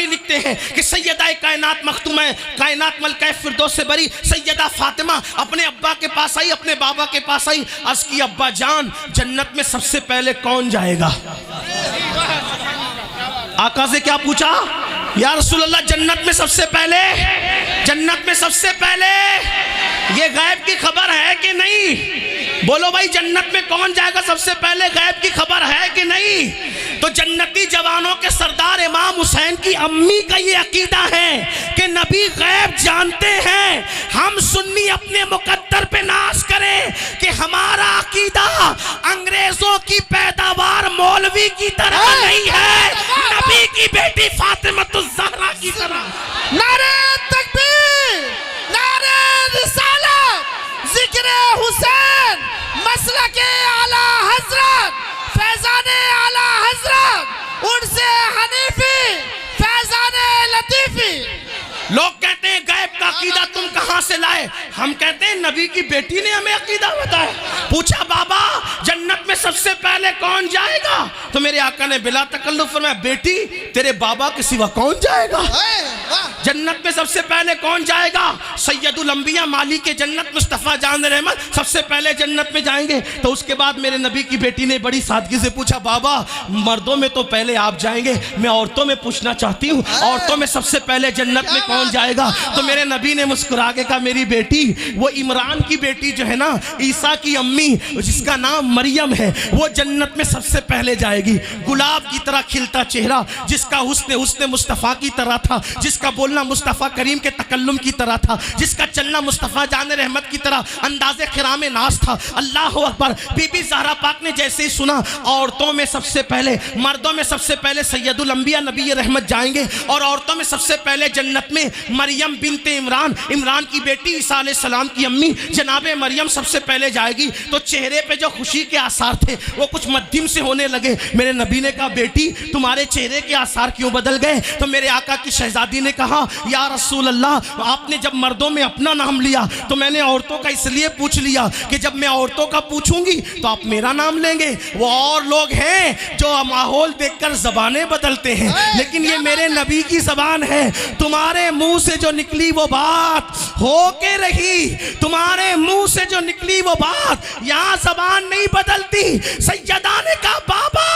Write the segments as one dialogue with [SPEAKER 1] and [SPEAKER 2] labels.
[SPEAKER 1] में लिखते हैं कि सैयदा कायनात मखतूमा कायनात मलका फिरदौस से बरी सैयदा फातिमा अपने अब्बा के पास आई, अपने बाबा के पास आई। अर्ज़ की अब्बा जान जन्नत में सबसे पहले कौन जाएगा? आका से क्या पूछा? या रसूल अल्लाह जन्नत में सबसे पहले, जन्नत में सबसे पहले ये गैब की खबर है कि नहीं? बोलो भाई जन्नत में कौन जाएगा सबसे पहले, गैब की खबर है कि नहीं? तो जन्नती जवानों के सरदार इमाम हुसैन की अम्मी का ये अकीदा है कि नबी गैब जानते हैं। हम सुन्नी अपने मुकद्दर पे नाज करें कि हमारा अकीदा अंग्रेजों की पैदावार मौलवी की तरह नहीं है, नबी की बेटी फातिमा ज़हरा की तरह।
[SPEAKER 2] नारे तकबीर, नारे रिसालत, जिक्र हुसैन, मसलके आला हजरत, फैजाने आला हजरत, उनसे हनीफी, फैजाने लतीफी।
[SPEAKER 1] लोग कहते हैं गैब का अकीदा तुम कहां से लाए? हम कहते हैं नबी की बेटी ने हमें अकीदा बताया। पूछा बाबा जन्नत में सबसे पहले कौन जाएगा? तो मेरे आका ने बिला तकल्लुफ फरमाया बेटी तेरे बाबा के सिवा कौन जाएगा? जन्नत में सबसे पहले कौन जाएगा? सैयदुल अंबिया माली के जन्नत मुस्तफ़ा जान रहमत सबसे पहले जन्नत में जाएंगे। तो उसके बाद मेरे नबी की बेटी ने बड़ी सादगी से पूछा बाबा मर्दों में तो पहले आप जाएंगे, मैं औरतों में पूछना चाहती हूँ औरतों में सबसे पहले जन्नत में कौन जाएगा? तो मेरे नबी ने मुस्कुरा के कहा मेरी बेटी वो इमरान की बेटी जो है ना, ईसा की अम्मी जिसका नाम मरियम है, वो जन्नत में सबसे पहले जाएगी। गुलाब की तरह खिलता चेहरा, जिसका हुस्न मुस्तफ़ा की तरह था, जिसका बोलना मुस्तफ़ा करीम के तकल्लुम की तरह था, जिसका चलना मुस्तफ़ा जान रहमत की तरह अंदाज़े खिराम नाज था। अल्लाह अकबर। बीबी ज़हरा पाक ने जैसे ही सुना औरतों में सबसे पहले, मर्दों में सबसे पहले सैयदुल अंबिया नबी रहमत जाएंगे और औरतों में सबसे पहले जन्नत में मरियम बिनते इमरान, इमरान की बेटी ईसा अलैहिस्सलाम की अम्मी जनाबे मरियम सबसे पहले जाएगी। तो चेहरे पे जो खुशी के आसार थे वो कुछ मध्यम से होने लगे। मेरे नबी ने कहा बेटी तुम्हारे चेहरे के आसार क्यों बदल गए? तो मेरे आका की शहजादी ने कहा या रसूल अल्लाह आपने जब मर्दों में अपना नाम लिया तो मैंने औरतों का इसलिए पूछ लिया कि जब मैं औरतों का पूछूंगी तो आप मेरा नाम लेंगे। वो और लोग हैं जो माहौल देखकर जबानें बदलते हैं, लेकिन ये मेरे नबी की जबान है। तुम्हारे मुंह से जो निकली वो बात होके रही, तुम्हारे मुंह से जो निकली वो बात, यहाँ जबान नहीं बदलती। सैयदा ने कहा बाबा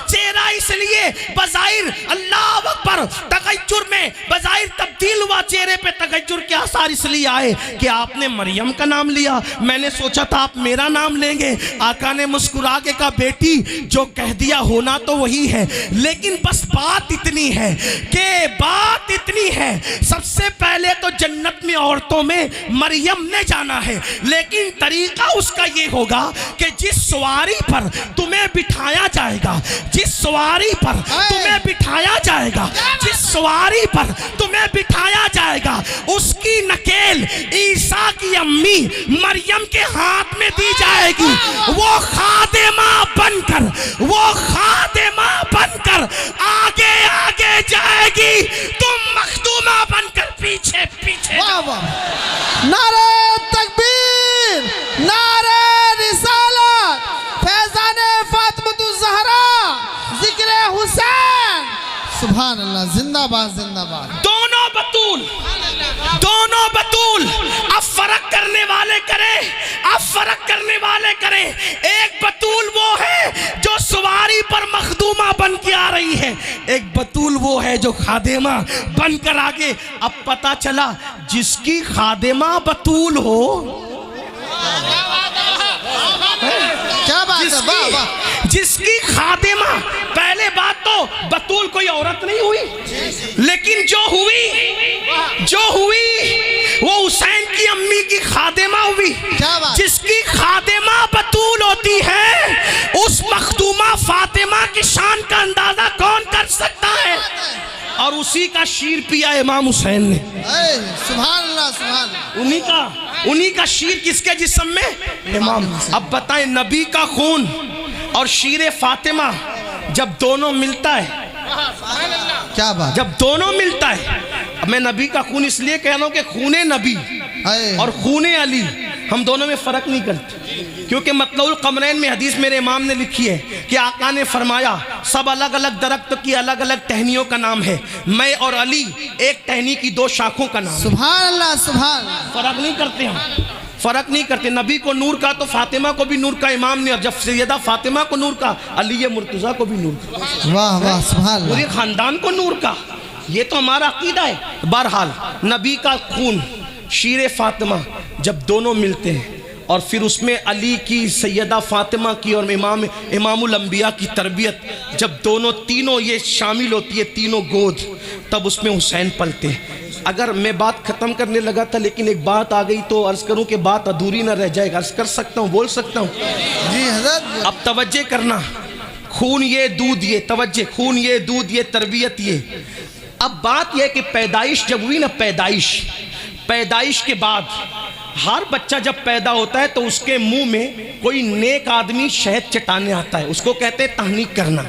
[SPEAKER 1] चेहरा इसलिए बज़ाहिर अल्लाह अकबर तगय्युर में बज़ाहिर तब्दील हुआ, चेहरे पे तगय्युर के आसार इसलिए आए कि आपने मरियम का नाम लिया, मैंने सोचा था आप मेरा नाम लेंगे। आका ने मुस्कुरा के कहा बेटी जो कह दिया होना तो वही है, लेकिन बस बात इतनी है कि बात इतनी है सबसे पहले तो जन्नत में औरतों में मरियम ने जाना है, लेकिन तरीका उसका ये होगा कि जिस सवारी पर तुम्हें बिठाया जाएगा, जिस सवारी पर तुम्हें बिठाया जाएगा, जिस सवारी पर तुम्हें बिठाया जाएगा उसकी नकेल ईसा की अम्मी मरियम के हाथ में दी जाएगी। वो खादिमा बनकर, वो खादिमा बनकर आगे आगे जाएगी, तुम मखदूमा बनकर पीछे पीछे।
[SPEAKER 2] नारे तकबीर, नारे रिसालत, फैजाने फातिमा ज़हरा, जिक्र हुसैन। सुभान अल्लाह, जिंदाबाद जिंदाबाद।
[SPEAKER 1] दोनों बतूल, दोनों बतूल। अब फर्क करने वाले करें, अब फर्क करने वाले करें। एक बतूल वो है जो सवारी पर मखदूमा बन के आ रही है, एक बतूल वो है जो खादिमा बन कर आगे। अब पता चला जिसकी खादिमा बतूल हो,
[SPEAKER 2] क्या बात है,
[SPEAKER 1] जिसकी खादिमा, पहले बात तो बतूल कोई औरत नहीं हुई, लेकिन जो हुई वो हुसैन की अम्मी की खादिमा हुई। जिसकी खादिमा बतूल होती है उस मखदूमा फातिमा की शान का अंदाजा कौन कर सकता है? और उसी का शीर पिया इमाम हुसैन ने।
[SPEAKER 2] सुभान अल्लाह, सुभान अल्लाह।
[SPEAKER 1] उन्हीं का शीर किसके जिस्म में? इमाम। अब बताएं नबी का खून और शीर फातिमा जब दोनों मिलता है,
[SPEAKER 2] क्या बात,
[SPEAKER 1] जब दोनों मिलता है, मैं नबी का खून इसलिए कह रहा हूं कि खूने नबी और खूने अली हम दोनों में फ़र्क नहीं करते, क्योंकि मतलउल कमरैन में हदीस मेरे इमाम ने लिखी है कि आका ने फरमाया सब अलग अलग दरख्त की अलग अलग टहनियों का नाम है, मैं और अली एक टहनी की दो शाखों का नाम।
[SPEAKER 2] सुभान अल्लाह, सुभान अल्लाह।
[SPEAKER 1] फ़र्क नहीं करते हम, फ़र्क नहीं करते। नबी को नूर का तो फातिमा को भी नूर का इमाम ने, और जब सैयदा फातिमा को नूर का, अली मुर्तज़ा को भी नूर का।
[SPEAKER 2] वाह वाह, सुभान अल्लाह।
[SPEAKER 1] पूरे ख़ानदान को नूर का, ये तो हमारा अकीदा है। बहरहाल नबी का खून शीर फातिमा जब दोनों मिलते हैं और फिर उसमें अली की, सैयदा फातिमा की और इमामुल अंबिया की तरबियत जब दोनों तीनों ये शामिल होती है, तीनों गोद, तब उसमें हुसैन पलते हैं। अगर मैं बात ख़त्म करने लगा था लेकिन एक बात आ गई तो अर्ज़ करूं कि बात अधूरी ना रह जाएगा। अर्ज़ कर सकता हूं, बोल सकता हूं?
[SPEAKER 2] जी हज़रत।
[SPEAKER 1] अब तवज्जे करना, खून ये दूध ये, तवज्जे, खून ये दूध ये, तरबियत ये। अब बात यह कि पैदाइश जब हुई ना, पैदाइश के बाद हर बच्चा जब पैदा होता है तो उसके मुंह में कोई नेक आदमी शहद चटाने आता है, उसको कहते हैं तहनीक करना।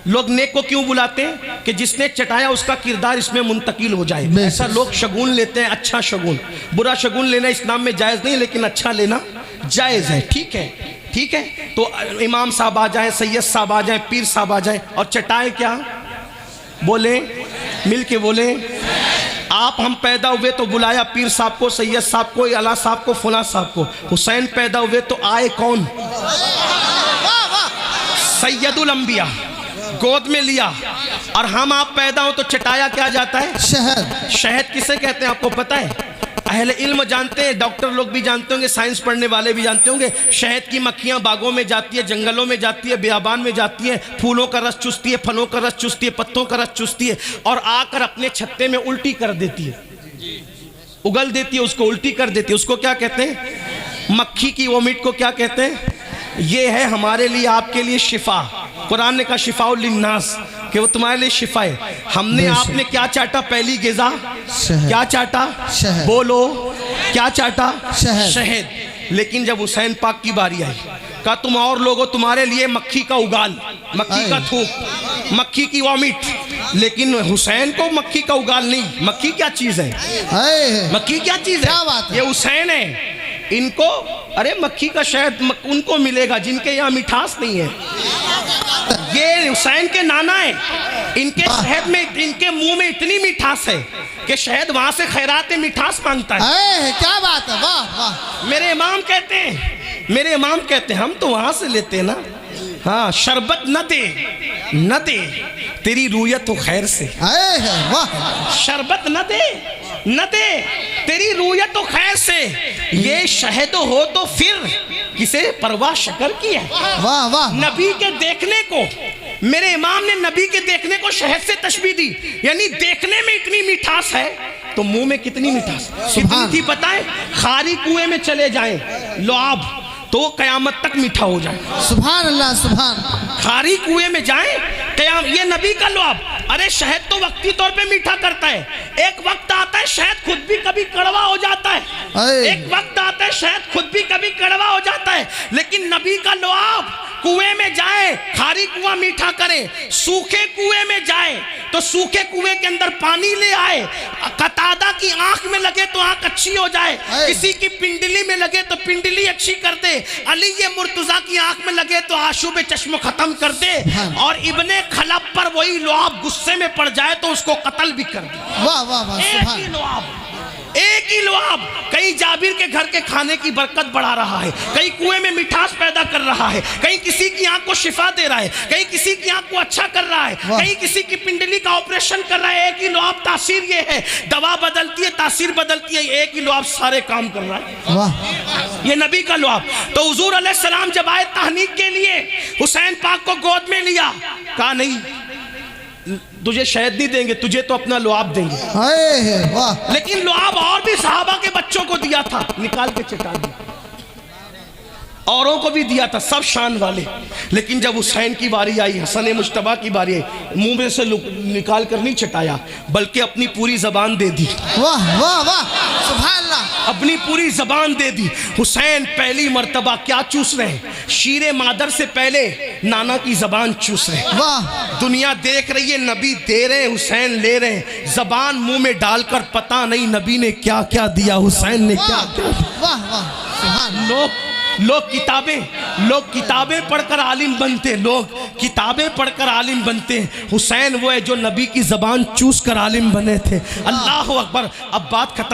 [SPEAKER 1] लोग नेक को क्यों बुलाते हैं? कि जिसने चटाया उसका किरदार इसमें मुंतकिल हो जाए, ऐसा लोग शगुन लेते हैं। अच्छा शगुन, बुरा शगुन लेना इस्लाम में जायज़ नहीं, लेकिन अच्छा लेना जायज़ है। ठीक है, ठीक है। तो इमाम साहब आ जाए, सैयद साहब आ जाए, पीर साहब आ जाए और चटाए क्या? बोले, मिल के बोले। आप हम पैदा हुए तो बुलाया पीर साहब को, सैयद साहब को, अला साहब को, फुला साहब को। हुसैन पैदा हुए तो आए कौन? सैयदुल अंबिया, गोद में लिया। और हम आप पैदा हो तो चटाया क्या जाता है? शहद। शहद किसे कहते हैं आपको पता है? अहले इल्म जानते हैं, डॉक्टर लोग भी जानते होंगे, साइंस पढ़ने वाले भी जानते होंगे। शहद की मक्खियाँ बागों में जाती है, जंगलों में जाती है, बियाबान में जाती है, फूलों का रस चूसती है, फलों का रस चूसती है, पत्तों का रस चूसती है और आकर अपने छत्ते में उल्टी कर देती है, उगल देती है, उसको उल्टी कर देती है। उसको क्या कहते हैं? मक्खी की वोमिट को क्या कहते हैं? ये है हमारे लिए, आपके लिए शिफा। कुरान ने कहा शिफाउल लिन्नास, कि वो तुम्हारे लिए शिफा है। हमने, आपने क्या चाटा? पहली ग़िज़ा क्या चाटा? शहद। बोलो, क्या चाटा? शहद। लेकिन जब हुसैन पाक की बारी आई, कहा तुम और लोगों, तुम्हारे लिए मक्खी का उगाल, मक्खी का थूक, मक्खी की वॉमिट। लेकिन हुसैन को मक्खी का उगाल नहीं। मक्खी क्या चीज़ है? मक्खी क्या चीज़ है? ये हुसैन है। इनको, अरे मक्खी का शहद उनको मिलेगा जिनके यहाँ मिठास नहीं है। ये हुसैन के नाना है, इनके शहद में, इनके मुंह में इतनी मिठास है कि शहद वहां से खैरात मिठास मांगता है।
[SPEAKER 2] क्या बात है, वाह वाह।
[SPEAKER 1] मेरे इमाम कहते हैं, हम तो वहां से लेते हैं ना। हाँ, शरबत न दे तेरी रूयत हो खैर से।
[SPEAKER 2] वाह।
[SPEAKER 1] शरबत न दे तेरी रूयत तो खैर से, ये शहद हो तो फिर किसे परवाह शकर की है।
[SPEAKER 2] वाह वाह।
[SPEAKER 1] नबी के देखने को, मेरे इमाम ने नबी के देखने को शहद से तशबीह दी, यानी देखने में इतनी मिठास है तो मुंह में कितनी मिठास, कितनी थी पता है? खारी कुएं में चले जाएं लुआब तो कयामत तक मीठा हो जाए।
[SPEAKER 2] सुभान अल्लाह, सुभान।
[SPEAKER 1] खारी कुएं में जाएं, ये नबी का लुआब। अरे शहद तो वक्ती तौर पे मीठा करता है, एक वक्त आता है शहद खुद भी कभी कड़वा हो जाता है, एक वक्त आता है शहद खुद भी कभी कड़वा हो जाता है। लेकिन नबी का लुआब, कुएं में जाए खारी कुआं मीठा करे, सूखे कुएं में जाए तो सूखे कुएं के अंदर पानी ले आए, कतादा की आंख में लगे तो आंख अच्छी हो जाए, किसी की पिंडली में लगे तो पिंडली अच्छी कर दे, अली ये मुर्तजा की आंख में लगे तो आशूब चश्म खत्म कर दे, और इब्ने खलब पर वही लुआब गुस्से में पड़ जाए तो उसको कत्ल भी कर दे।
[SPEAKER 2] वाह वाह वाह।
[SPEAKER 1] एक ही लुआब कहीं जाबिर के घर के खाने की बरकत बढ़ा रहा है, कहीं कुएं में मिठास पैदा कर रहा है, कहीं किसी की आंख को शिफा दे रहा है, कहीं किसी की आंख को अच्छा कर रहा है, कहीं किसी की पिंडली का ऑपरेशन कर रहा है। एक ही लुआब, तासीर ये है, दवा बदलती है, तासीर बदलती है, एक ही लुआब सारे काम कर रहा है। वाह, ये नबी का लुआब। तो हुजूर अलैहिस्सलाम जब आए तहनीक के लिए, हुसैन पाक को गोद में लिया, कहा नहीं तुझे शहद नहीं देंगे, तुझे तो अपना लुआब देंगे। वाह। लेकिन लुआब और भी सहाबा के बच्चों को दिया था, निकाल के चटा दिया, औरों को भी दिया था, सब शान वाले। लेकिन जब हुसैन की बारी आई, हसन मुश्तबा की बारी आई, मुंह में से निकाल कर नहीं चटाया, बल्कि अपनी पूरी जबान दे दी। वाह वाह वाह, सुभान अल्लाह। अपनी पूरी जबान दे दी। हुसैन पहली मर्तबा क्या चूस रहे हैं? शीरे मादर से पहले नाना की जबान चूस रहे हैं। वाह। दुनिया देख रही है, नबी दे रहे हैं, हुसैन ले रहे हैं, जबान मुंह में डालकर पता नहीं नबी ने क्या क्या दिया, हुसैन ने क्या क्या। वाह वाह।
[SPEAKER 2] सुभान
[SPEAKER 1] लोग किताबें पढ़कर आलिम बनते, लोग किताबें पढ़कर आलिम बनते। हुसैन वो है जो नबी की ज़बान चूस कर आलिम बने थे। अल्लाह अकबर। अब बात खत्म।